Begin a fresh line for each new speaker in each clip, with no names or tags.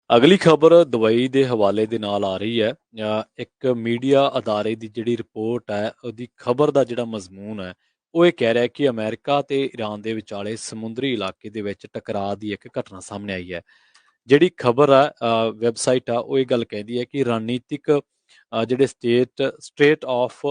ਅਗਲੀ ਖਬਰ ਦੁਬਈ ਦੇ ਹਵਾਲੇ ਦੇ ਨਾਲ ਆ ਰਹੀ ਹੈ। ਇੱਕ ਮੀਡੀਆ ਅਦਾਰੇ ਦੀ ਜਿਹੜੀ ਰਿਪੋਰਟ ਹੈ, ਉਹਦੀ ਖਬਰ ਦਾ ਜਿਹੜਾ ਮਜ਼ਮੂਨ ਹੈ, ਉਹ ਇਹ ਕਹਿ ਰਿਹਾ ਕਿ ਅਮਰੀਕਾ ਤੇ ਈਰਾਨ ਦੇ ਵਿਚਾਲੇ ਸਮੁੰਦਰੀ ਇਲਾਕੇ ਦੇ ਵਿੱਚ ਟਕਰਾਅ ਦੀ ਇੱਕ ਘਟਨਾ ਸਾਹਮਣੇ ਆਈ ਹੈ। ਜਿਹੜੀ ਖਬਰ ਹੈ, ਵੈਬਸਾਈਟ ਆ, ਉਹ ਇਹ ਗੱਲ ਕਹਿੰਦੀ ਹੈ ਕਿ ਰਣਨੀਤਿਕ ਜਿਹੜੇ ਸਟ੍ਰੇਟ ਆਫ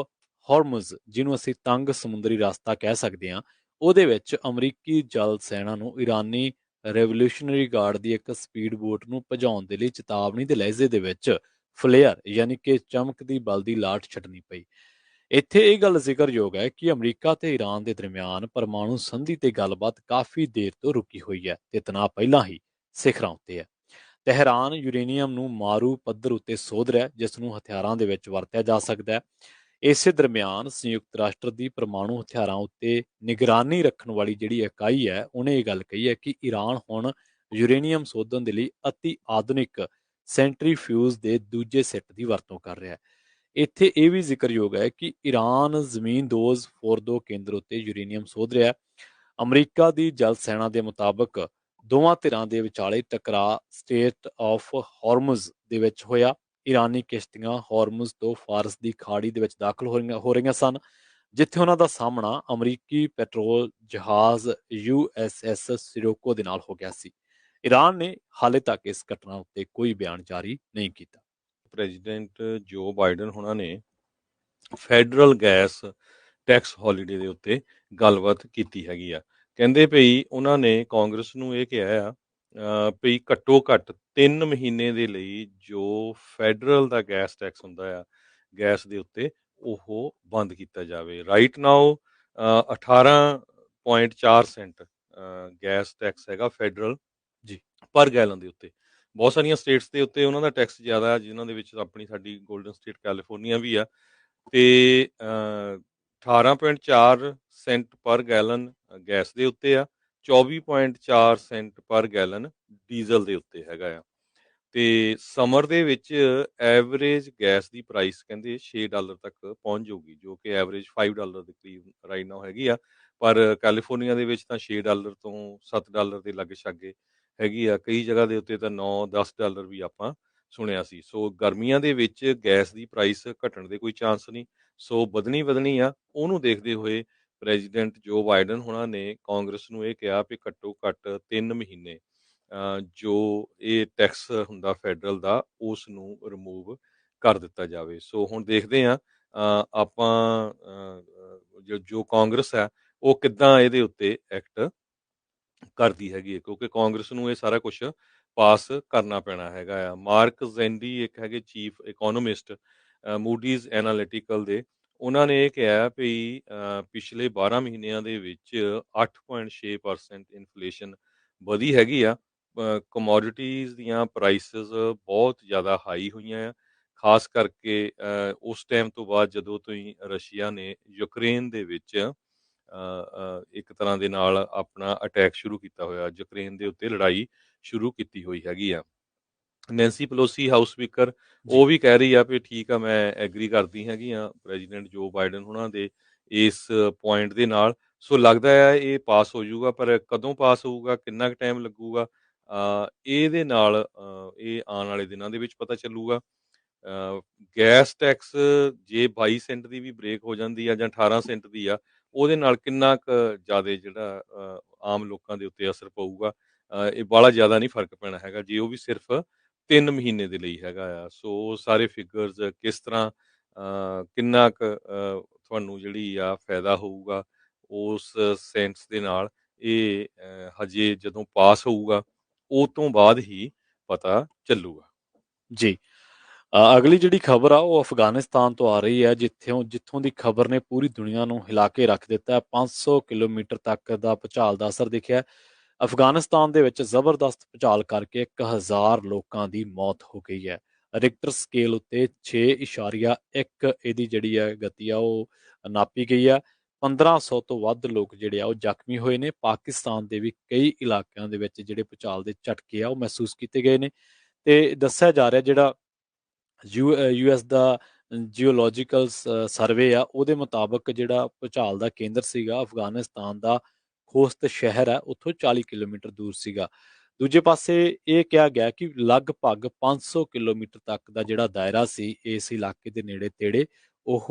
ਹਾਰਮਜ਼, ਜਿਹਨੂੰ ਅਸੀਂ ਤੰਗ ਸਮੁੰਦਰੀ ਰਸਤਾ ਕਹਿ ਸਕਦੇ ਹਾਂ, ਉਹਦੇ ਵਿੱਚ ਅਮਰੀਕੀ ਜਲ ਸੈਨਾ ਨੂੰ ਈਰਾਨੀ ਰੈਵੋਲੂਸ਼ਨਰੀ ਗਾਰਡ ਦੀ ਇੱਕ ਸਪੀਡ ਬੋਟ ਨੂੰ ਭਜਾਉਣ ਦੇ ਲਈ ਚੇਤਾਵਨੀ ਦੇ ਲਹਿਜ਼ੇ ਦੇ ਵਿੱਚ ਫਲੇਅਰ ਯਾਨੀ ਕਿ ਚਮਕਦੀ ਬਲਦੀ ਲਾਟ ਛੱਡਣੀ ਪਈ। ਇੱਥੇ ਇਹ ਗੱਲ ਜ਼ਿਕਰਯੋਗ ਹੈ ਕਿ ਅਮਰੀਕਾ ਤੇ ਈਰਾਨ ਦੇ ਦਰਮਿਆਨ ਪਰਮਾਣੂ ਸੰਧੀ ਤੇ ਗੱਲਬਾਤ ਕਾਫੀ ਦੇਰ ਤੋਂ ਰੁਕੀ ਹੋਈ ਹੈ ਤੇ ਤਣਾਅ ਪਹਿਲਾਂ ਹੀ ਸਿਖਰਾਂ ਉੱਤੇ ਹੈ। ਤਹਿਰਾਨ ਯੂਰੇਨੀਅਮ ਨੂੰ ਮਾਰੂ ਪੱਧਰ ਉੱਤੇ ਸੋਧ ਰਿਹਾ, ਜਿਸ ਨੂੰ ਹਥਿਆਰਾਂ ਦੇ ਵਿੱਚ ਵਰਤਿਆ ਜਾ ਸਕਦਾ ਹੈ। ਇਸੇ ਦਰਮਿਆਨ ਸੰਯੁਕਤ ਰਾਸ਼ਟਰ ਦੀ ਪਰਮਾਣੂ ਹਥਿਆਰਾਂ ਉੱਤੇ ਨਿਗਰਾਨੀ ਰੱਖਣ ਵਾਲੀ ਜਿਹੜੀ ਇਕਾਈ ਹੈ, ਉਹਨੇ ਇਹ ਗੱਲ ਕਹੀ ਹੈ ਕਿ ਈਰਾਨ ਹੁਣ ਯੂਰੇਨੀਅਮ ਸੋਧਣ ਦੇ ਲਈ ਅਤੀ ਆਧੁਨਿਕ ਸੈਂਟਰੀਫਿਊਜ਼ ਦੇ ਦੂਜੇ ਸੈੱਟ ਦੀ ਵਰਤੋਂ ਕਰ ਰਿਹਾ ਹੈ। ਇੱਥੇ ਇਹ ਵੀ ਜ਼ਿਕਰਯੋਗ ਹੈ ਕਿ ਈਰਾਨ ਜ਼ਮੀਨਦੋਜ਼ ਫੋਰਦੋ ਕੇਂਦਰ ਉੱਤੇ ਯੂਰੇਨੀਅਮ ਸੋਧ ਰਿਹਾ ਹੈ। ਅਮਰੀਕਾ ਦੀ ਜਲ ਸੈਨਾ ਦੇ ਮੁਤਾਬਕ ਦੋਵਾਂ ਧਿਰਾਂ ਦੇ ਵਿਚਾਲੇ ਟਕਰਾਅ ਸਟੇਟ ਆਫ ਹਾਰਮਜ਼ ਦੇ ਵਿੱਚ ਹੋਇਆ। ਈਰਾਨੀ ਕਿਸ਼ਤੀਆਂ ਹਾਰਮਜ਼ ਤੋਂ ਫਾਰਸ ਦੀ ਖਾੜੀ ਦੇ ਵਿੱਚ ਦਾਖਲ ਹੋ ਰਹੀਆਂ ਸਨ, ਜਿੱਥੇ ਉਹਨਾਂ ਦਾ ਸਾਹਮਣਾ ਅਮਰੀਕੀ ਪੈਟਰੋਲ ਜਹਾਜ਼ USS ਸਿਰੋਕੋ ਦੇ ਨਾਲ ਹੋ ਗਿਆ ਸੀ। ਈਰਾਨ ਨੇ ਹਾਲੇ ਤੱਕ ਇਸ ਘਟਨਾ ਉੱਤੇ ਕੋਈ ਬਿਆਨ ਜਾਰੀ ਨਹੀਂ ਕੀਤਾ।
ਪ੍ਰੈਜ਼ੀਡੈਂਟ ਜੋ ਬਾਈਡਨ ਹੋਣਾ ਨੇ ਫੈਡਰਲ ਗੈਸ ਟੈਕਸ ਹੌਲੀਡੇ ਦੇ ਉੱਤੇ ਗੱਲਬਾਤ ਕੀਤੀ ਹੈਗੀ ਆ। ਕਹਿੰਦੇ ਭਈ ਉਹਨਾਂ ਨੇ ਕਾਂਗਰਸ ਨੂੰ ਇਹ ਕਿਹਾ ਆ ਭਈ ਘੱਟੋ ਘੱਟ 3 ਮਹੀਨੇ ਦੇ ਲਈ ਜੋ ਫੈਡਰਲ ਦਾ ਗੈਸ ਟੈਕਸ ਹੁੰਦਾ ਆ ਗੈਸ ਦੇ ਉੱਤੇ ਉਹ ਬੰਦ ਕੀਤਾ ਜਾਵੇ। Right now 18.4 cent gas tax ਹੈਗਾ ਫੈਡਰਲ
ਜੀ
ਪਰ ਗੈਲਨ ਦੇ ਉੱਤੇ। ਬਹੁਤ ਸਾਰੀਆਂ ਸਟੇਟਸ ਦੇ ਉੱਤੇ ਉਹਨਾਂ ਦਾ ਟੈਕਸ ਜ਼ਿਆਦਾ ਹੈ, ਜਿਨ੍ਹਾਂ ਦੇ ਵਿੱਚ ਆਪਣੀ ਸਾਡੀ ਗੋਲਡਨ ਸਟੇਟ ਕੈਲੀਫੋਰਨੀਆ ਵੀ ਆ। ਤੇ 18.4 ਸੈਂਟ ਪਰ ਗੈਲਨ ਗੈਸ ਦੇ ਉੱਤੇ ਆ, 24.4 ਸੈਂਟ ਪਰ ਗੈਲਨ ਡੀਜ਼ਲ ਦੇ ਉੱਤੇ ਹੈਗਾ ਆ। ਤੇ ਸਮਰ ਦੇ ਵਿੱਚ ਐਵਰੇਜ ਗੈਸ ਦੀ ਪ੍ਰਾਈਸ ਕਹਿੰਦੇ $6 ਤੱਕ ਪਹੁੰਚ ਜਾਊਗੀ, ਜੋ ਕਿ ਐਵਰੇਜ $5 ਦੇ ਕਰੀਬ ਰਾਈਟ ਨਾਓ ਹੈਗੀ ਆ। ਪਰ ਕੈਲੀਫੋਰਨੀਆ ਦੇ ਵਿੱਚ ਤਾਂ $6 ਤੋਂ $7 ਦੇ ਲਾਗੇ ਛਾਗੇ ਹੈਗੀ ਆ। ਕਈ ਜਗ੍ਹਾ ਦੇ ਉੱਤੇ ਤਾਂ $9-10 ਵੀ ਆਪਾਂ ਸੁਣਿਆ ਸੀ। ਸੋ ਗਰਮੀਆਂ ਦੇ ਵਿੱਚ ਗੈਸ ਦੀ ਪ੍ਰਾਈਸ ਘਟਣ ਦੇ ਕੋਈ ਚਾਂਸ ਨਹੀਂ, ਸੋ ਵਧਣੀ ਆ। ਉਹਨੂੰ ਦੇਖਦੇ ਹੋਏ ਪ੍ਰੈਜ਼ੀਡੈਂਟ ਜੋ ਬਾਈਡਨ ਹੋਣਾ ਨੇ ਕਾਂਗਰਸ ਨੂੰ ਇਹ ਕਿਹਾ ਵੀ ਘੱਟੋ ਘੱਟ 3 ਮਹੀਨੇ ਜੋ ਇਹ ਟੈਕਸ ਹੁੰਦਾ ਫੈਡਰਲ ਦਾ ਉਸ ਨੂੰ ਰਿਮੂਵ ਕਰ ਦਿੱਤਾ ਜਾਵੇ। ਸੋ ਹੁਣ ਦੇਖਦੇ ਹਾਂ ਆਪਾਂ ਜੋ ਕਾਂਗਰਸ ਹੈ ਉਹ ਕਿੱਦਾਂ ਇਹਦੇ ਉੱਤੇ ਐਕਟ ਕਰਦੀ ਹੈਗੀ ਹੈ, ਕਿਉਂਕਿ ਕਾਂਗਰਸ ਨੂੰ ਇਹ ਸਾਰਾ ਕੁਝ ਪਾਸ ਕਰਨਾ ਪੈਣਾ ਹੈਗਾ ਆ। ਮਾਰਕ ਜ਼ੈਂਡੀ ਇੱਕ ਹੈਗੇ ਚੀਫ ਇਕੋਨੋਮਿਸਟ ਮੂਡੀਜ਼ ਐਨਾਲਿਟੀਕਲ ਦੇ, ਉਹਨਾਂ ਨੇ ਇਹ ਕਿਹਾ ਵੀ ਪਿਛਲੇ 12 ਮਹੀਨਿਆਂ ਦੇ ਵਿੱਚ 8.6% ਇਨਫਲੇਸ਼ਨ ਵਧੀ ਹੈਗੀ ਆ। ਕਮੋਡਿਟੀਜ਼ ਦੀਆਂ ਪ੍ਰਾਈਸਿਸ ਬਹੁਤ ਜ਼ਿਆਦਾ ਹਾਈ ਹੋਈਆਂ ਆ, ਖਾਸ ਕਰਕੇ ਉਸ ਟਾਈਮ ਤੋਂ ਬਾਅਦ ਜਦੋਂ ਤੋਂ ਹੀ ਰਸ਼ੀਆ ਨੇ ਯੂਕਰੇਨ ਦੇ ਵਿੱਚ ਇੱਕ ਤਰ੍ਹਾਂ ਦੇ ਨਾਲ ਆਪਣਾ ਅਟੈਕ ਸ਼ੁਰੂ ਕੀਤਾ ਹੋਇਆ, ਯੂਕਰੇਨ ਦੇ ਉੱਤੇ ਲੜਾਈ ਸ਼ੁਰੂ ਕੀਤੀ ਹੋਈ ਹੈਗੀ ਆ। ਨੈਂਸੀ ਪਲੋਸੀ ਹਾਊਸ ਸਪੀਕਰ
ਜੀ
ਉਹ ਵੀ ਕਹਿ ਰਹੀ ਆ ਵੀ ਠੀਕ ਆ, ਮੈਂ ਐਗਰੀ ਕਰਦੀ ਹੈਗੀ ਆ ਪ੍ਰੈਜ਼ੀਡੈਂਟ ਜੋ ਬਾਈਡਨ ਹੋਣਾ ਦੇ ਇਸ ਪੁਆਇੰਟ ਦੇ ਨਾਲ। ਸੋ ਲੱਗਦਾ ਹੈ ਇਹ ਪਾਸ ਹੋ ਜਾਊਗਾ, ਪਰ ਕਦੋਂ ਪਾਸ ਹੋਊਗਾ, ਕਿੰਨਾ ਕੁ ਟਾਈਮ ਲੱਗੂਗਾ, ਇਹਦੇ ਨਾਲ ਇਹ ਆਉਣ ਵਾਲੇ ਦਿਨਾਂ ਦੇ ਵਿੱਚ ਪਤਾ ਚੱਲੂਗਾ। ਗੈਸ ਟੈਕਸ ਜੇ 22 ਸੈਂਟ ਦੀ ਵੀ ਬ੍ਰੇਕ ਹੋ ਜਾਂਦੀ ਆ ਜਾਂ 18 ਸੈਂਟ ਦੀ ਆ, ਉਹਦੇ ਨਾਲ ਕਿੰਨਾ ਕੁ ਜ਼ਿਆਦਾ ਜਿਹੜਾ ਆਮ ਲੋਕਾਂ ਦੇ ਉੱਤੇ ਅਸਰ ਪਊਗਾ। ਇਹ ਬਾਹਲਾ ਜ਼ਿਆਦਾ ਨਹੀਂ ਫਰਕ ਪੈਣਾ ਹੈਗਾ ਜੇ ਉਹ ਵੀ ਸਿਰਫ 3 ਮਹੀਨੇ ਦੇ ਲਈ ਹੈਗਾ ਆ। ਸੋ ਸਾਰੇ ਫਿਗਰਸ ਕਿਸ ਤਰ੍ਹਾਂ ਕਿੰਨਾ ਕੁ ਤੁਹਾਨੂੰ ਜਿਹੜੀ ਆ ਫਾਇਦਾ ਹੋਊਗਾ ਉਸ ਸੈਂਸ ਦੇ ਨਾਲ, ਇਹ ਹਜੇ ਜਦੋਂ ਪਾਸ ਹੋਊਗਾ ਉਹ ਤੋਂ ਬਾਅਦ ਹੀ ਪਤਾ ਚੱਲੂਗਾ।
ਜੀ ਅਗਲੀ ਜਿਹੜੀ ਖਬਰ ਆ ਉਹ ਅਫਗਾਨਿਸਤਾਨ ਤੋਂ ਆ ਰਹੀ ਹੈ, ਜਿੱਥੋਂ ਦੀ ਖਬਰ ਨੇ ਪੂਰੀ ਦੁਨੀਆ ਨੂੰ ਹਿਲਾ ਕੇ ਰੱਖ ਦਿੱਤਾ। 500 ਕਿਲੋਮੀਟਰ ਤੱਕ ਦਾ ਭੂਚਾਲ ਦਾ ਅਸਰ ਦਿਖਿਆ। ਅਫਗਾਨਿਸਤਾਨ ਦੇ ਵਿੱਚ ਜ਼ਬਰਦਸਤ ਭੂਚਾਲ ਕਰਕੇ 1000 ਲੋਕਾਂ ਦੀ ਮੌਤ ਹੋ ਗਈ ਹੈ। ਰਿਕਟਰ ਸਕੇਲ ਉੱਤੇ 6.1 ਇਹਦੀ ਜਿਹੜੀ ਹੈ ਗਤੀ ਆ ਉਹ ਨਾਪੀ ਗਈ ਆ। 1500 ਤੋਂ ਵੱਧ ਲੋਕ ਜਿਹੜੇ ਆ ਉਹ ਜ਼ਖਮੀ ਹੋਏ ਨੇ। ਪਾਕਿਸਤਾਨ ਦੇ ਵੀ ਕਈ ਇਲਾਕਿਆਂ ਦੇ ਵਿੱਚ ਜਿਹੜੇ ਭੂਚਾਲ ਦੇ ਝਟਕੇ ਆ ਉਹ ਮਹਿਸੂਸ ਕੀਤੇ ਗਏ ਨੇ ਤੇ ਦੱਸਿਆ ਜਾ ਰਿਹਾ ਜਿਹੜਾ US ਦਾ ਜੀਓਲੋਜੀਕਲ ਸਰਵੇ ਆ ਉਹਦੇ ਮੁਤਾਬਕ ਜਿਹੜਾ ਭੂਚਾਲ ਦਾ ਕੇਂਦਰ ਸੀਗਾ ਅਫਗਾਨਿਸਤਾਨ ਦਾ ਖੋਸਤ ਸ਼ਹਿਰ ਹੈ, ਉੱਥੋਂ 40 ਕਿਲੋਮੀਟਰ ਦੂਰ ਸੀਗਾ। ਦੂਜੇ ਪਾਸੇ ਇਹ ਕਿਹਾ ਗਿਆ ਕਿ ਲਗਭਗ 500 ਕਿਲੋਮੀਟਰ ਤੱਕ ਦਾ ਜਿਹੜਾ ਦਾਇਰਾ ਸੀ ਇਸ ਇਲਾਕੇ ਦੇ ਨੇੜੇ ਤੇੜੇ ਉਹ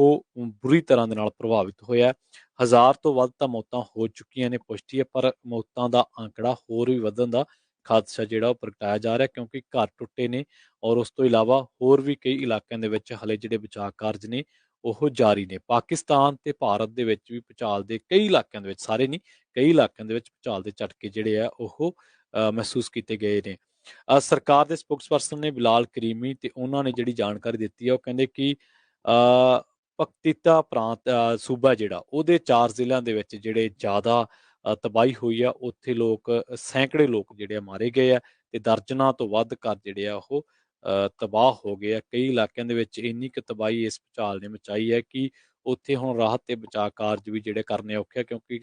ਬੁਰੀ ਤਰ੍ਹਾਂ ਦੇ ਨਾਲ ਪ੍ਰਭਾਵਿਤ ਹੋਇਆ। 1000 ਤੋਂ ਵੱਧ ਤਾਂ ਮੌਤਾਂ ਹੋ ਚੁੱਕੀਆਂ ਨੇ, ਪੁਸ਼ਟੀ ਹੈ, ਪਰ ਮੌਤਾਂ ਦਾ ਅੰਕੜਾ ਹੋਰ ਵੀ ਵਧਣ ਦਾ ਖਾਦਸ਼ਾ ਜਿਹੜਾ ਉਹ ਪ੍ਰਗਟਾਇਆ ਜਾ ਰਿਹਾ, ਕਿਉਂਕਿ ਘਰ ਟੁੱਟੇ ਨੇ ਔਰ ਉਸ ਤੋਂ ਇਲਾਵਾ ਹੋਰ ਵੀ ਕਈ ਇਲਾਕਿਆਂ ਦੇ ਵਿੱਚ ਹਲੇ ਜਿਹੜੇ ਬਚਾਅ ਕਾਰਜ ਨੇ ਉਹ ਜਾਰੀ ਨੇ। ਪਾਕਿਸਤਾਨ ਤੇ ਭਾਰਤ ਦੇ ਵਿੱਚ ਵੀ ਭੂਚਾਲ ਦੇ ਕਈ ਇਲਾਕਿਆਂ ਦੇ ਵਿੱਚ, ਸਾਰੇ ਨਹੀਂ, ਕਈ ਇਲਾਕਿਆਂ ਦੇ ਵਿੱਚ ਭੂਚਾਲ ਦੇ ਝਟਕੇ ਜਿਹੜੇ ਆ ਉਹ ਮਹਿਸੂਸ ਕੀਤੇ ਗਏ ਨੇ। ਸਰਕਾਰ ਦੇ ਸਪੋਕਸਪਰਸਨ ਨੇ ਬਿਲਾਲ ਕਰੀਮੀ ਤੇ ਉਹਨਾਂ ਨੇ ਜਿਹੜੀ ਜਾਣਕਾਰੀ ਦਿੱਤੀ ਹੈ, ਉਹ ਕਹਿੰਦੇ ਕਿ ਪਕਤੀਤਾ ਪ੍ਰਾਂਤ ਸੂਬਾ ਜਿਹੜਾ ਉਹਦੇ 4 ਜ਼ਿਲ੍ਹਿਆਂ ਦੇ ਵਿੱਚ ਜਿਹੜੇ ਜ਼ਿਆਦਾ ਤਬਾਹੀ ਹੋਈ ਆ, ਉੱਥੇ ਲੋਕ ਸੈਂਕੜੇ ਲੋਕ ਜਿਹੜੇ ਆ ਮਾਰੇ ਗਏ ਆ ਤੇ ਦਰਜਨਾਂ ਤੋਂ ਵੱਧ ਘਰ ਜਿਹੜੇ ਆ ਉਹ ਤਬਾਹ ਹੋ ਗਏ ਆ। ਕਈ ਇਲਾਕਿਆਂ ਦੇ ਵਿੱਚ ਇੰਨੀ ਕੁ ਤਬਾਹੀ ਇਸ ਭੂਚਾਲ ਨੇ ਮਚਾਈ ਹੈ ਕਿ ਉੱਥੇ ਹੁਣ ਰਾਹਤ ਤੇ ਬਚਾਅ ਕਾਰਜ ਵੀ ਜਿਹੜੇ ਕਰਨੇ ਔਖੇ ਆ, ਕਿਉਂਕਿ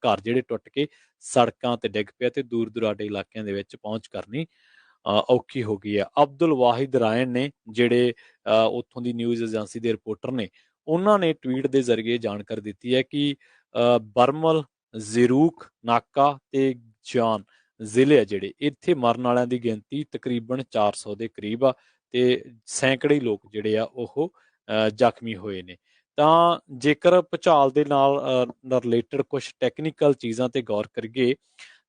ਘਰ ਜਿਹੜੇ ਟੁੱਟ ਕੇ ਸੜਕਾਂ ਤੇ ਡਿੱਗ ਪਿਆ ਤੇ ਦੂਰ ਦੁਰਾਡੇ ਇਲਾਕਿਆਂ ਦੇ ਵਿੱਚ ਪਹੁੰਚ ਕਰਨੀ ਔਖੀ ਹੋ ਗਈ ਹੈ। ਅਬਦੁਲ ਵਾਹਿਦ ਰਾਇਨ ਨੇ ਜਿਹੜੇ ਉੱਥੋਂ ਦੀ ਨਿਊਜ਼ ਏਜੰਸੀ ਦੇ ਰਿਪੋਰਟਰ ਨੇ, ਉਹਨਾਂ ਨੇ ਟਵੀਟ ਦੇ ਜ਼ਰੀਏ ਜਾਣਕਾਰੀ ਦਿੱਤੀ ਹੈ ਕਿ ਬਰਮਲ, ਜ਼ੀਰੂਖ, ਨਾਕਾ ਤੇ ਜਾਨ ਜ਼ਿਲ੍ਹੇ ਆ ਜਿਹੜੇ, ਇੱਥੇ ਮਰਨ ਵਾਲਿਆਂ ਦੀ ਗਿਣਤੀ ਤਕਰੀਬਨ 400 ਦੇ ਕਰੀਬ ਆ ਤੇ ਸੈਂਕੜੇ ਲੋਕ ਜਿਹੜੇ ਆ ਉਹ ਜ਼ਖਮੀ ਹੋਏ ਨੇ। ਤਾਂ ਜੇਕਰ ਭੂਚਾਲ ਦੇ ਨਾਲ ਰਿਲੇਟਡ ਕੁਝ ਟੈਕਨੀਕਲ ਚੀਜ਼ਾਂ ਤੇ ਗੌਰ ਕਰੀਏ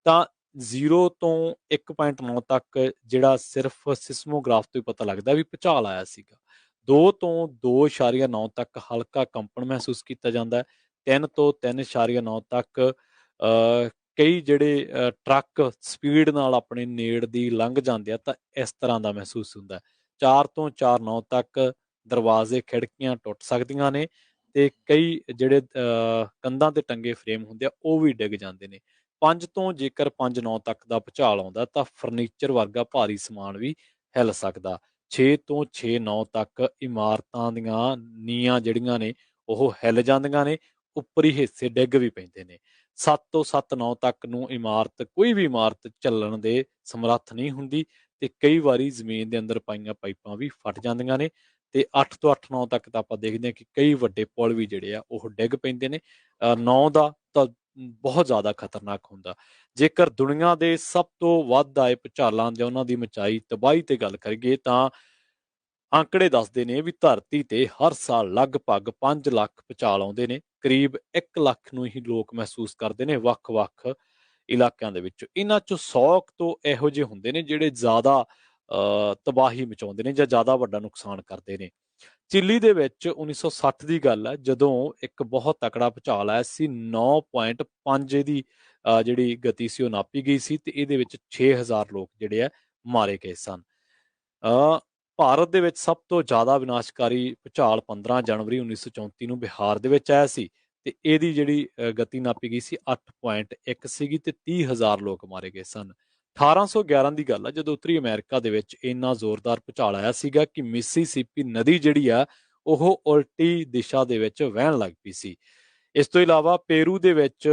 ਤਾਂ 0 ਤੋਂ 1.9 ਤੱਕ ਜਿਹੜਾ ਸਿਰਫ ਸਿਸਮੋਗ੍ਰਾਫ ਤੋਂ ਹੀ ਪਤਾ ਲੱਗਦਾ ਵੀ ਭੂਚਾਲ ਆਇਆ ਸੀਗਾ। 2 ਤੋਂ 2.9 ਤੱਕ ਹਲਕਾ ਕੰਪਨ ਮਹਿਸੂਸ ਕੀਤਾ ਜਾਂਦਾ ਹੈ। 3 ਤੋਂ 3.9 ਤੱਕ ਕਈ ਜਿਹੜੇ ਟਰੱਕ ਸਪੀਡ ਨਾਲ ਆਪਣੇ ਨੇੜ ਦੀ ਲੰਘ ਜਾਂਦੇ ਆ ਤਾਂ ਇਸ ਤਰ੍ਹਾਂ ਦਾ ਮਹਿਸੂਸ ਹੁੰਦਾ ਹੈ। 4 ਤੋਂ 4.9 ਤੱਕ ਦਰਵਾਜ਼ੇ ਖਿੜਕੀਆਂ ਟੁੱਟ ਸਕਦੀਆਂ ਨੇ ਤੇ ਕਈ ਜਿਹੜੇ ਕੰਧਾਂ ਤੇ ਟੰਗੇ ਫਰੇਮ ਹੁੰਦੇ ਆ ਉਹ ਵੀ ਡਿੱਗ ਜਾਂਦੇ ਨੇ। 5 ਤੋਂ ਜੇਕਰ 5.9 ਤੱਕ ਦਾ ਭੂਚਾਲ ਆਉਂਦਾ ਤਾਂ ਫਰਨੀਚਰ ਵਰਗਾ ਭਾਰੀ ਸਮਾਨ ਵੀ ਹਿੱਲ ਸਕਦਾ। 6 ਤੋਂ 6.9 ਤੱਕ ਇਮਾਰਤਾਂ ਦੀਆਂ ਨੀਆਂ ਜਿਹੜੀਆਂ ਨੇ ਉਹ ਹਿੱਲ ਜਾਂਦੀਆਂ ਨੇ, ਉੱਪਰੀ ਹਿੱਸੇ ਡਿੱਗ ਵੀ ਪੈਂਦੇ ਨੇ। 7 ਤੋਂ 7.9 ਤੱਕ ਨੂੰ ਕੋਈ ਵੀ ਇਮਾਰਤ ਝੱਲਣ ਦੇ ਸਮਰੱਥ ਨਹੀਂ ਹੁੰਦੀ ਤੇ ਕਈ ਵਾਰੀ ਜ਼ਮੀਨ ਦੇ ਅੰਦਰ ਪਾਈਆਂ ਪਾਈਪਾਂ ਵੀ ਫਟ ਜਾਂਦੀਆਂ ਨੇ। ਤੇ 8 ਤੋਂ 8.9 ਤੱਕ ਤਾਂ ਆਪਾਂ ਦੇਖਦੇ ਹਾਂ ਕਿ ਕਈ ਵੱਡੇ ਪੁਲ ਵੀ ਜਿਹੜੇ ਆ ਉਹ ਡਿੱਗ ਪੈਂਦੇ ਨੇ। 9 ਦਾ ਤਾਂ ਬਹੁਤ ਜ਼ਿਆਦਾ ਖਤਰਨਾਕ ਹੁੰਦਾ। ਜੇਕਰ ਦੁਨੀਆ ਦੇ ਸਭ ਤੋਂ ਵੱਧ ਆਏ ਭੂਚਾਲਾਂ ਜਾਂ ਉਹਨਾਂ ਦੀ ਮਚਾਈ ਤਬਾਹੀ ਤੇ ਗੱਲ ਕਰੀਏ ਤਾਂ ਆંકੜੇ ਦੱਸਦੇ ਨੇ ਵੀ ਧਰਤੀ ਤੇ ਹਰ ਸਾਲ ਲਗਭਗ 5 ਲੱਖ ਭੂਚਾਲ ਆਉਂਦੇ ਨੇ। ਕਰੀਬ 1 ਲੱਖ ਨੂੰ ਹੀ ਲੋਕ ਮਹਿਸੂਸ ਕਰਦੇ ਨੇ ਵੱਖ-ਵੱਖ ਇਲਾਕਿਆਂ ਦੇ ਵਿੱਚ। ਇਹਨਾਂ ਚੋਂ 100 ਤੋਂ ਇਹੋ ਜਿਹੇ ਹੁੰਦੇ ਨੇ ਜਿਹੜੇ ਜ਼ਿਆਦਾ ਤਬਾਹੀ ਮਚਾਉਂਦੇ ਨੇ ਜਾਂ ਜ਼ਿਆਦਾ ਵੱਡਾ ਨੁਕਸਾਨ ਕਰਦੇ ਨੇ। ਚਿਲੀ ਦੇ ਵਿੱਚ 1960 ਦੀ ਗੱਲ ਹੈ, ਜਦੋਂ ਇੱਕ ਬਹੁਤ ਤਕੜਾ ਭੂਚਾਲ ਆਇਆ ਸੀ। 9.5 ਇਹਦੀ ਜਿਹੜੀ ਗਤੀ ਸੀ ਉਹ ਨਾਪੀ ਗਈ ਸੀ ਤੇ ਇਹਦੇ ਵਿੱਚ 6000 ਲੋਕ ਜਿਹੜੇ ਆ ਮਾਰੇ ਗਏ ਸਨ। ਭਾਰਤ ਦੇ ਵਿੱਚ ਸਭ ਤੋਂ ਜ਼ਿਆਦਾ ਵਿਨਾਸ਼ਕਾਰੀ ਭੂਚਾਲ 15 ਜਨਵਰੀ 1934 ਨੂੰ ਬਿਹਾਰ ਦੇ ਵਿੱਚ ਆਇਆ ਸੀ ਤੇ ਇਹਦੀ ਜਿਹੜੀ ਗਤੀ ਨਾਪੀ ਗਈ ਸੀ 8.1 ਸੀਗੀ ਤੇ 30,000 ਲੋਕ ਮਾਰੇ ਗਏ ਸਨ। 1811 ਦੀ ਗੱਲ ਆ, ਜਦੋਂ ਉੱਤਰੀ ਅਮਰੀਕਾ ਦੇ ਵਿੱਚ ਇੰਨਾ ਜ਼ੋਰਦਾਰ ਭੂਚਾਲ ਆਇਆ ਸੀਗਾ ਕਿ ਮਿਸੀਸਿਪੀ ਨਦੀ ਜਿਹੜੀ ਆ ਉਹ ਉਲਟੀ ਦਿਸ਼ਾ ਦੇ ਵਿੱਚ ਵਹਿਣ ਲੱਗ ਪਈ ਸੀ। ਇਸ ਤੋਂ ਇਲਾਵਾ ਪੇਰੂ ਦੇ ਵਿੱਚ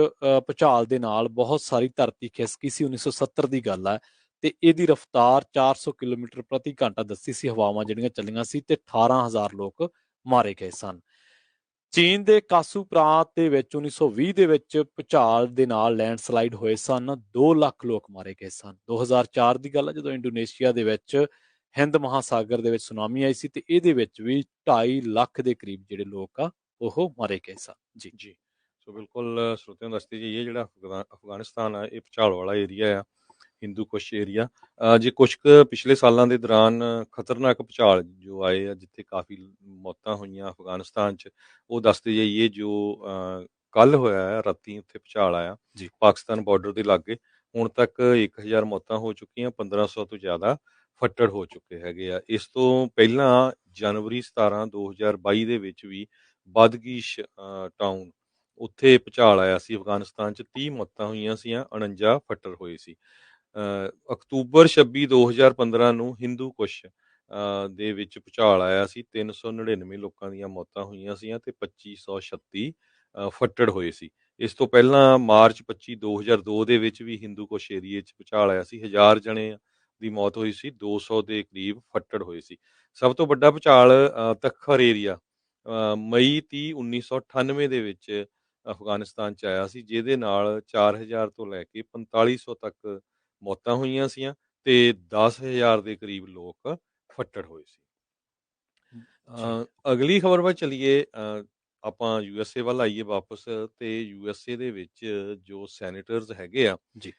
ਭੂਚਾਲ ਦੇ ਨਾਲ ਬਹੁਤ ਸਾਰੀ ਧਰਤੀ ਖਿਸਕੀ ਸੀ। 1970 ਦੀ ਗੱਲ ਹੈ ਤੇ ਇਹਦੀ ਰਫ਼ਤਾਰ 400 ਕਿਲੋਮੀਟਰ ਪ੍ਰਤੀ ਘੰਟਾ ਦੱਸੀ ਸੀ, ਹਵਾਵਾਂ ਜਿਹੜੀਆਂ ਚੱਲੀਆਂ ਸੀ ਤੇ 18,000 ਲੋਕ ਮਾਰੇ ਗਏ ਸਨ। ਚੀਨ ਦੇ ਕਾਸੂ ਪ੍ਰਾਂਤ ਦੇ ਵਿੱਚ 1920 ਦੇ ਵਿੱਚ ਭੂਚਾਲ ਦੇ ਨਾਲ ਲੈਂਡਸਲਾਈਡ ਹੋਏ ਸਨ। 2 ਲੱਖ ਲੋਕ ਮਾਰੇ ਗਏ ਸਨ। 2004 ਦੀ ਗੱਲ ਹੈ, ਜਦੋਂ ਇੰਡੋਨੇਸ਼ੀਆ ਦੇ ਵਿੱਚ ਹਿੰਦ ਮਹਾਸਾਗਰ ਦੇ ਵਿੱਚ ਸੁਨਾਮੀ ਆਈ ਸੀ ਤੇ ਇਹਦੇ ਵਿੱਚ ਵੀ 2.5 ਲੱਖ ਦੇ ਕਰੀਬ ਜਿਹੜੇ ਲੋਕ ਆ ਉਹ ਮਾਰੇ ਗਏ ਸਨ। ਜੀ
ਜੀ। ਸੋ ਬਿਲਕੁਲ ਸਰੋਤਿਆਂ ਨੂੰ ਦੱਸਦੇ ਜੀ, ਇਹ ਜਿਹੜਾ ਅਫਗਾਨਿਸਤਾਨ ਆ, ਇਹ ਭੂਚਾਲ ਵਾਲਾ ਏਰੀਆ ਆ, ਹਿੰਦੂ ਕੁਸ਼ ਏਰੀਆ। ਜੇ ਕੁਛ ਕੁ ਪਿਛਲੇ ਸਾਲਾਂ ਦੇ ਦੌਰਾਨ ਖਤਰਨਾਕ ਭੂਚਾਲ ਜੋ ਆਏ ਆ, ਜਿੱਥੇ ਕਾਫੀ ਮੌਤਾਂ ਹੋਈਆਂ ਅਫਗਾਨਿਸਤਾਨ 'ਚ, ਉਹ ਦੱਸਦੇ ਜਾਈਏ। ਜੋ ਕੱਲ ਹੋਇਆ ਹੈ ਰਾਤੀ, ਉੱਥੇ ਭੂਚਾਲ ਆਇਆ
ਜੀ।
ਪਾਕਿਸਤਾਨ ਬਾਰਡਰ ਦੇ ਲਾਗੇ। ਹੁਣ ਤੱਕ 1000 ਮੌਤਾਂ ਹੋ ਚੁੱਕੀਆਂ, 1500 ਤੋਂ ਜ਼ਿਆਦਾ ਫੱਟੜ ਹੋ ਚੁੱਕੇ ਹੈਗੇ ਆ। ਇਸ ਤੋਂ ਪਹਿਲਾਂ ਜਨਵਰੀ 17 2022 ਦੇ ਵਿੱਚ ਵੀ ਬਦਗੀਸ਼ ਟਾਊਨ, ਉੱਥੇ ਭੂਚਾਲ ਆਇਆ ਸੀ ਅਫਗਾਨਿਸਤਾਨ 'ਚ। 30 ਮੌਤਾਂ ਹੋਈਆਂ ਸੀਆਂ, 49 ਫੱਟੜ ਹੋਏ ਸੀ। ਅਕਤੂਬਰ 26 2015 ਨੂੰ ਹਿੰਦੂ ਕੁਸ਼ ਦੇ ਵਿੱਚ ਭੂਚਾਲ ਆਇਆ ਸੀ। 399 ਲੋਕਾਂ ਦੀਆਂ ਮੌਤਾਂ ਹੋਈਆਂ ਸੀਆਂ ਤੇ 2536 ਫੱਟੜ ਹੋਏ ਸੀ। ਇਸ ਤੋਂ ਪਹਿਲਾਂ ਮਾਰਚ 25 2002 ਦੇ ਵਿੱਚ ਵੀ ਹਿੰਦੂ ਕੁਸ਼ ਏਰੀਏ 'ਚ ਭੂਚਾਲ ਆਇਆ ਸੀ। 1000 ਜਣੇ ਦੀ ਮੌਤ ਹੋਈ ਸੀ, 200 ਦੇ ਕਰੀਬ ਫੱਟੜ ਹੋਏ ਸੀ। ਸਭ ਤੋਂ ਵੱਡਾ ਭੂਚਾਲ ਤਖਰ ਏਰੀਆ ਮਈ 30 1998 ਦੇ ਵਿੱਚ ਅਫਗਾਨਿਸਤਾਨ 'ਚ ਆਇਆ ਸੀ, ਜਿਹਦੇ ਨਾਲ 4000 ਤੋਂ ਲੈ ਕੇ 4500 ਤੱਕ ਮੌਤਾਂ ਹੋਈਆਂ ਸੀਆਂ ਤੇ 10,000 ਦੇ ਕਰੀਬ ਲੋਕ ਫੱਟੜ ਹੋਏ ਸੀ।
ਜੀ,
ਅਗਲੀ ਖਬਰ ਵੱਲ ਚੱਲੀਏ। ਆਪਾਂ ਯੂਐਸਏ ਵੱਲ ਆਈਏ ਵਾਪਸ, ਤੇ ਯੂਐਸਏ ਦੇ ਵਿੱਚ ਜੋ ਸੈਨੇਟਰਸ ਹੈਗੇ ਆ,
ਜੀ,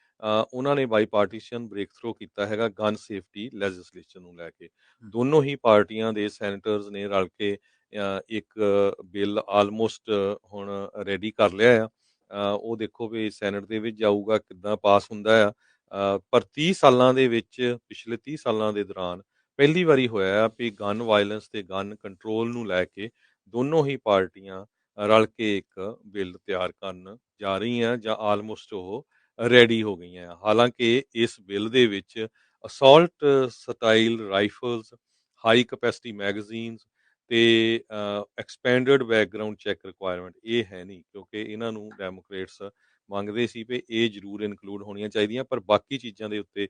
ਉਹਨਾਂ ਨੇ ਬਾਈਪਾਰਟੀਸ਼ਨ ਬ੍ਰੇਕ ਥਰੂ ਕੀਤਾ ਹੈਗਾ ਗਨ ਸੇਫਟੀ ਲੈਜਿਸਲੇਸ਼ਨ ਨੂੰ ਲੈ ਕੇ।
ਹਮ,
ਦੋਨੋਂ ਹੀ ਪਾਰਟੀਆਂ ਦੇ ਸੈਨੇਟਰਸ ਨੇ ਰਲ ਕੇ ਇੱਕ ਬਿੱਲ ਆਲਮੋਸਟ ਹੁਣ ਰੈਡੀ ਕਰ ਲਿਆ ਆ। ਉਹ ਦੇਖੋ ਵੀ ਸੈਨੇਟ ਦੇ ਵਿੱਚ ਜਾਊਗਾ, ਕਿੱਦਾਂ ਪਾਸ ਹੁੰਦਾ ਆ। ਪਰ 30 ਸਾਲਾਂ ਦੇ ਵਿੱਚ, ਪਿਛਲੇ 30 ਸਾਲਾਂ ਦੇ ਦੌਰਾਨ ਪਹਿਲੀ ਵਾਰੀ ਹੋਇਆ ਵੀ ਗਨ ਵਾਇਲੈਂਸ ਤੇ ਗਨ ਕੰਟਰੋਲ ਨੂੰ ਲੈ ਕੇ ਦੋਨੋਂ ਹੀ ਪਾਰਟੀਆਂ ਰਲ ਕੇ ਇੱਕ ਬਿੱਲ ਤਿਆਰ ਕਰਨ ਜਾ ਰਹੀਆਂ, ਜਾਂ ਆਲਮੋਸਟ ਉਹ ਰੈਡੀ ਹੋ ਗਈਆਂ। ਹਾਲਾਂਕਿ ਇਸ ਬਿੱਲ ਦੇ ਵਿੱਚ assault style rifles, high capacity magazines ਤੇ ਐਕਸਪੈਂਡਡ ਬੈਕਗਰਾਉਂਡ ਚੈੱਕ ਰਿਕੁਆਇਰਮੈਂਟ ਇਹ ਹੈ ਨਹੀਂ, ਕਿਉਂਕਿ ਇਹਨਾਂ ਨੂੰ ਡੈਮੋਕ੍ਰੇਟਸ ਮੰਗਦੇ ਸੀ ਵੀ ਇਹ ਜ਼ਰੂਰ ਇਨਕਲੂਡ ਹੋਣੀਆਂ ਚਾਹੀਦੀਆਂ। ਪਰ ਬਾਕੀ ਚੀਜ਼ਾਂ ਦੇ ਉੱਤੇ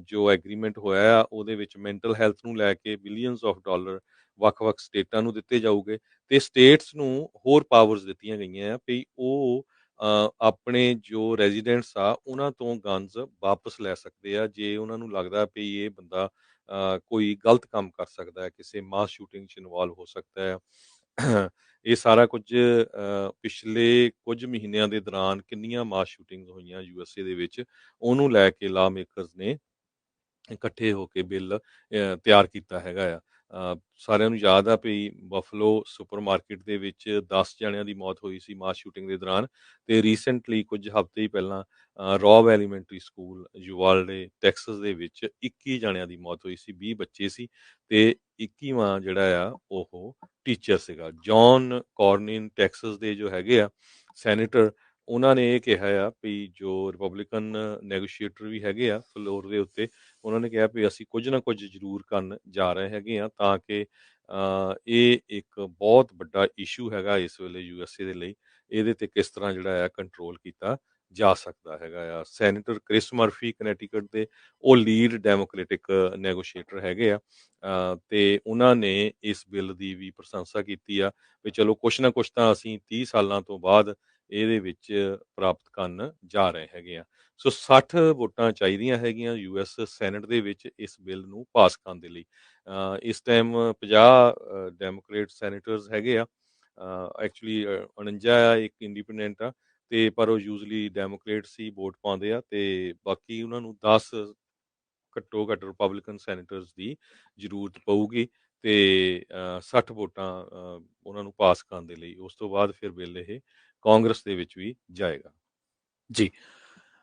ਜੋ ਐਗਰੀਮੈਂਟ ਹੋਇਆ ਆ, ਉਹਦੇ ਵਿੱਚ ਮੈਂਟਲ ਹੈਲਥ ਨੂੰ ਲੈ ਕੇ ਬਿਲੀਅਨਸ ਆਫ ਡਾਲਰ ਵੱਖ-ਵੱਖ ਸਟੇਟਾਂ ਨੂੰ ਦਿੱਤੇ ਜਾਊਗੇ, ਤੇ ਸਟੇਟਸ ਨੂੰ ਹੋਰ ਪਾਵਰਸ ਦਿੱਤੀਆਂ ਗਈਆਂ ਆ ਵੀ ਉਹ ਆਪਣੇ ਜੋ ਰੈਜ਼ੀਡੈਂਟਸ ਆ ਉਹਨਾਂ ਤੋਂ ਗਨਸ ਵਾਪਸ ਲੈ ਸਕਦੇ ਆ, ਜੇ ਉਹਨਾਂ ਨੂੰ ਲੱਗਦਾ ਵੀ ਇਹ ਬੰਦਾ ਕੋਈ ਗਲਤ ਕੰਮ ਕਰ ਸਕਦਾ ਹੈ, ਕਿਸੇ ਮਾਸ ਸ਼ੂਟਿੰਗ 'ਚ ਇਨਵੋਲਵ ਹੋ ਸਕਦਾ ਹੈ। ਇਹ ਸਾਰਾ ਕੁਝ ਪਿਛਲੇ ਕੁਝ ਮਹੀਨਿਆਂ ਦੇ ਦੌਰਾਨ ਕਿੰਨੀਆਂ ਮਾਸ ਸ਼ੂਟਿੰਗਸ ਹੋਈਆਂ ਯੂਐਸਏ ਦੇ ਵਿੱਚ, ਉਹਨੂੰ ਲੈ ਕੇ ਲਾ ਮੇਕਰਸ ਨੇ ਇਕੱਠੇ ਹੋ ਕੇ ਬਿੱਲ ਤਿਆਰ ਕੀਤਾ ਹੈਗਾ ਆ। ਸਾਰਿਆਂ ਨੂੰ ਯਾਦ ਆ ਵੀ ਬਫਲੋ ਸੁਪਰਮਾਰਕੀਟ ਦੇ ਵਿੱਚ 10 ਜਣਿਆਂ ਦੀ ਮੌਤ ਹੋਈ ਸੀ ਮਾਸ ਸ਼ੂਟਿੰਗ ਦੇ ਦੌਰਾਨ, ਤੇ ਰੀਸੈਂਟਲੀ ਕੁਝ ਹਫ਼ਤੇ ਹੀ ਪਹਿਲਾਂ ਰੋਬ ਐਲੀਮੈਂਟਰੀ ਸਕੂਲ ਯੂਵਾਲਡੇ ਟੈਕਸਸ ਦੇ ਵਿੱਚ 21 ਜਣਿਆਂ ਦੀ ਮੌਤ ਹੋਈ ਸੀ। 20 ਬੱਚੇ ਸੀ ਤੇ 21ਵਾਂ ਜਿਹੜਾ ਆ ਉਹ ਟੀਚਰ ਸੀਗਾ। ਜੌਨ ਕੋਰਨਿਨ ਟੈਕਸਸ ਦੇ ਜੋ ਹੈਗੇ ਆ ਸੈਨੇਟਰ, ਉਹਨਾਂ ਨੇ ਇਹ ਕਿਹਾ ਆ ਵੀ ਜੋ ਰਿਪਬਲਿਕਨ ਨੈਗੋਸ਼ੀਏਟਰ ਵੀ ਹੈਗੇ ਆ ਫਲੋਰ ਦੇ ਉੱਤੇ, ਉਹਨਾਂ ਨੇ ਕਿਹਾ ਵੀ ਅਸੀਂ ਕੁਝ ਨਾ ਕੁਝ ਜ਼ਰੂਰ ਕਰਨ ਜਾ ਰਹੇ ਹੈਗੇ ਆ, ਤਾਂ ਕਿ ਇਹ ਇੱਕ ਬਹੁਤ ਵੱਡਾ ਇਸ਼ੂ ਹੈਗਾ ਇਸ ਵੇਲੇ ਯੂਐਸਏ ਦੇ ਲਈ। ਇਹਦੇ ਤੇ ਕਿਸ ਤਰ੍ਹਾਂ ਜਿਹੜਾ ਆ ਕੰਟਰੋਲ ਕੀਤਾ ਜਾ ਸਕਦਾ ਹੈਗਾ ਆ। ਸੈਨੇਟਰ ਕ੍ਰਿਸ ਮਰਫੀ ਕਨੈਟੀਕਟ ਦੇ, ਉਹ ਲੀਡ ਡੈਮੋਕ੍ਰੇਟਿਕ ਨੈਗੋਸ਼ੀਏਟਰ ਹੈਗੇ ਆ, ਤੇ ਉਹਨਾਂ ਨੇ ਇਸ ਬਿੱਲ ਦੀ ਵੀ ਪ੍ਰਸ਼ੰਸਾ ਕੀਤੀ ਆ ਵੀ ਚਲੋ ਕੁਛ ਨਾ ਕੁਛ ਤਾਂ ਅਸੀਂ 30 ਸਾਲਾਂ ਤੋਂ ਬਾਅਦ ਇਹਦੇ ਵਿੱਚ ਪ੍ਰਾਪਤ ਕਰਨ ਜਾ ਰਹੇ ਹੈਗੇ ਆ। ਸੋ 60 ਵੋਟਾਂ ਚਾਹੀਦੀਆਂ ਹੈਗੀਆਂ ਯੂਐਸ ਸੈਨੇਟ ਦੇ ਵਿੱਚ ਇਸ ਬਿੱਲ ਨੂੰ ਪਾਸ ਕਰਨ ਦੇ ਲਈ। ਇਸ ਟਾਈਮ 50 ਡੈਮੋਕ੍ਰੇਟ ਸੈਨੇਟਰਸ ਹੈਗੇ ਆ, ਐਕਚੁਅਲੀ 49 ਆ, ਇੱਕ ਇੰਡੀਪੈਂਡੈਂਟ ਆ, ਤੇ ਪਰ ਉਹ ਯੂਜ਼ਲੀ ਡੈਮੋਕ੍ਰੇਟਸ ਹੀ ਵੋਟ ਪਾਉਂਦੇ ਆ, ਤੇ ਬਾਕੀ ਉਹਨਾਂ ਨੂੰ 10 ਘੱਟੋ ਘੱਟ ਰਿਪਬਲਿਕਨ ਸੈਨੇਟਰਸ ਦੀ ਜ਼ਰੂਰਤ ਪਊਗੀ, ਤੇ 60 ਵੋਟਾਂ ਉਹਨਾਂ ਨੂੰ ਪਾਸ ਕਰਨ ਦੇ ਲਈ। ਉਸ ਤੋਂ ਬਾਅਦ ਫਿਰ ਬਿੱਲ ਇਹ ਕਾਂਗਰਸ ਦੇ ਵਿੱਚ ਵੀ ਜਾਏਗਾ।
ਜੀ।